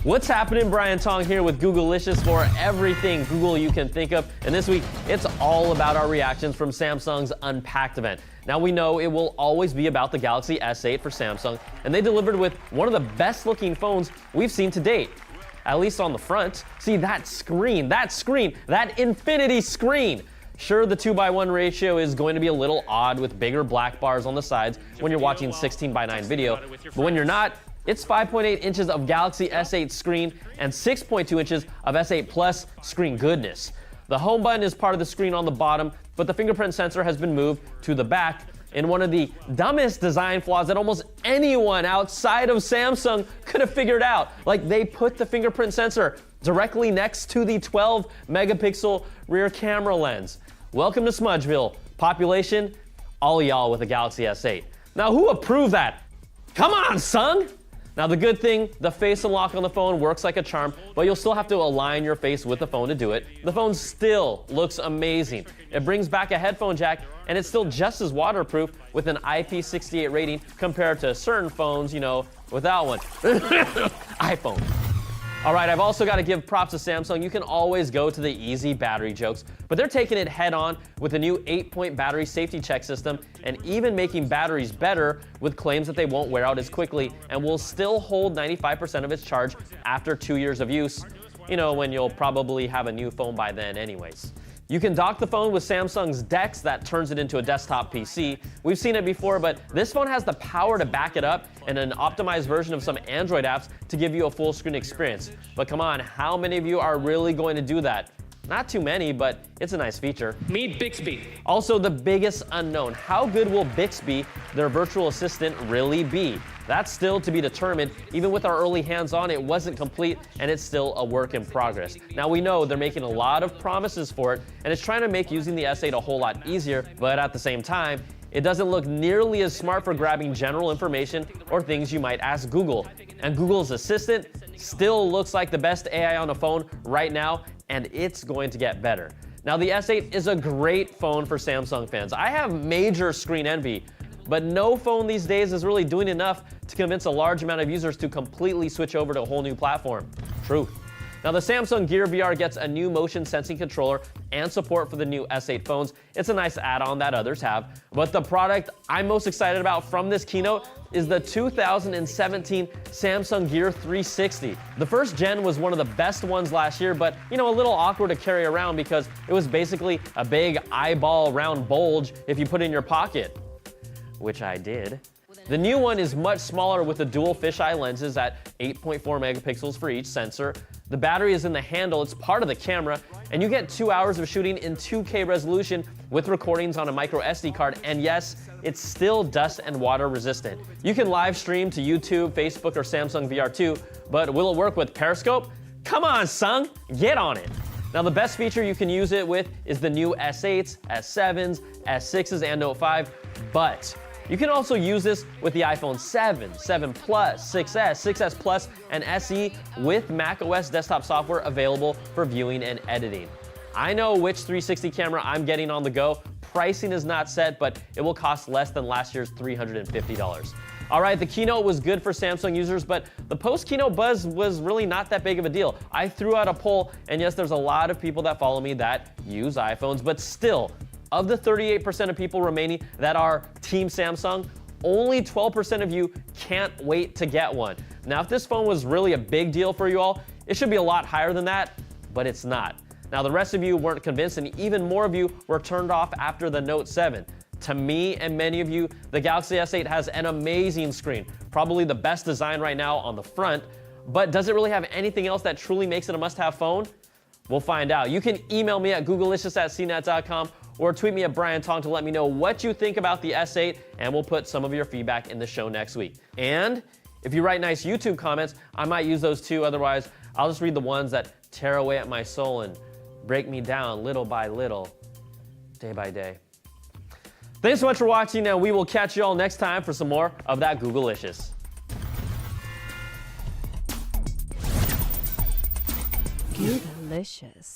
What's happening? Brian Tong here with Googleicious for everything Google you can think of. And this week, it's all about our reactions from Samsung's Unpacked event. Now we know it will always be about the Galaxy S8 for Samsung, and they delivered with one of the best looking phones we've seen to date. At least on the front. See that screen, that infinity screen. Sure, the 2:1 ratio is going to be a little odd with bigger black bars on the sides when you're watching 16:9 video, but when you're not, it's 5.8 inches of Galaxy S8 screen and 6.2 inches of S8 Plus screen goodness. The home button is part of the screen on the bottom, but the fingerprint sensor has been moved to the back in one of the dumbest design flaws that almost anyone outside of Samsung could have figured out. Like, they put the fingerprint sensor directly next to the 12 megapixel rear camera lens. Welcome to Smudgeville. Population, all y'all with a Galaxy S8. Now, who approved that? Come on, son! Now, the good thing, the face unlock on the phone works like a charm, but you'll still have to align your face with the phone to do it. The phone still looks amazing. It brings back a headphone jack, and it's still just as waterproof with an IP68 rating compared to certain phones, you know, without one. iPhone. All right, I've also got to give props to Samsung. You can always go to the easy battery jokes, but they're taking it head on with a new 8-point battery safety check system and even making batteries better with claims that they won't wear out as quickly and will still hold 95% of its charge after 2 years of use. You know, when you'll probably have a new phone by then anyways. You can dock the phone with Samsung's DeX that turns it into a desktop PC. We've seen it before, but this phone has the power to back it up and an optimized version of some Android apps to give you a full screen experience. But come on, how many of you are really going to do that? Not too many, but it's a nice feature. Meet Bixby. Also, the biggest unknown. How good will Bixby, their virtual assistant, really be? That's still to be determined. Even with our early hands-on, it wasn't complete, and it's still a work in progress. Now, we know they're making a lot of promises for it, and it's trying to make using the S8 a whole lot easier, but at the same time, it doesn't look nearly as smart for grabbing general information or things you might ask Google. And Google's Assistant still looks like the best AI on a phone right now, and it's going to get better. Now, the S8 is a great phone for Samsung fans. I have major screen envy, but no phone these days is really doing enough to convince a large amount of users to completely switch over to a whole new platform. Truth. Now, the Samsung Gear VR gets a new motion sensing controller and support for the new S8 phones. It's a nice add-on that others have. But the product I'm most excited about from this keynote is the 2017 Samsung Gear 360. The first gen was one of the best ones last year, but you know, a little awkward to carry around because it was basically a big eyeball round bulge if you put it in your pocket, which I did. The new one is much smaller with the dual fisheye lenses at 8.4 megapixels for each sensor. The battery is in the handle, it's part of the camera, and you get 2 hours of shooting in 2K resolution with recordings on a micro SD card, and yes, it's still dust and water resistant. You can live stream to YouTube, Facebook, or Samsung VR2, but will it work with Periscope? Come on, son, get on it. Now, the best feature you can use it with is the new S8s, S7s, S6s, and Note 5, but you can also use this with the iPhone 7, 7 Plus, 6S, 6S Plus, and SE with macOS desktop software available for viewing and editing. I know which 360 camera I'm getting on the go. Pricing is not set, but it will cost less than last year's $350. All right, the keynote was good for Samsung users, but the post-keynote buzz was really not that big of a deal. I threw out a poll, and yes, there's a lot of people that follow me that use iPhones, but still, of the 38% of people remaining that are Team Samsung, only 12% of you can't wait to get one. Now, if this phone was really a big deal for you all, it should be a lot higher than that, but it's not. Now, the rest of you weren't convinced, and even more of you were turned off after the Note 7. To me and many of you, the Galaxy S8 has an amazing screen, probably the best design right now on the front, but does it really have anything else that truly makes it a must-have phone? We'll find out. You can email me at googleicious@cnet.com or tweet me at Brian Tong to let me know what you think about the S8, and we'll put some of your feedback in the show next week. And if you write nice YouTube comments, I might use those too. Otherwise, I'll just read the ones that tear away at my soul and break me down little by little, day by day. Thanks so much for watching, and we will catch you all next time for some more of that Googleicious. Googleicious.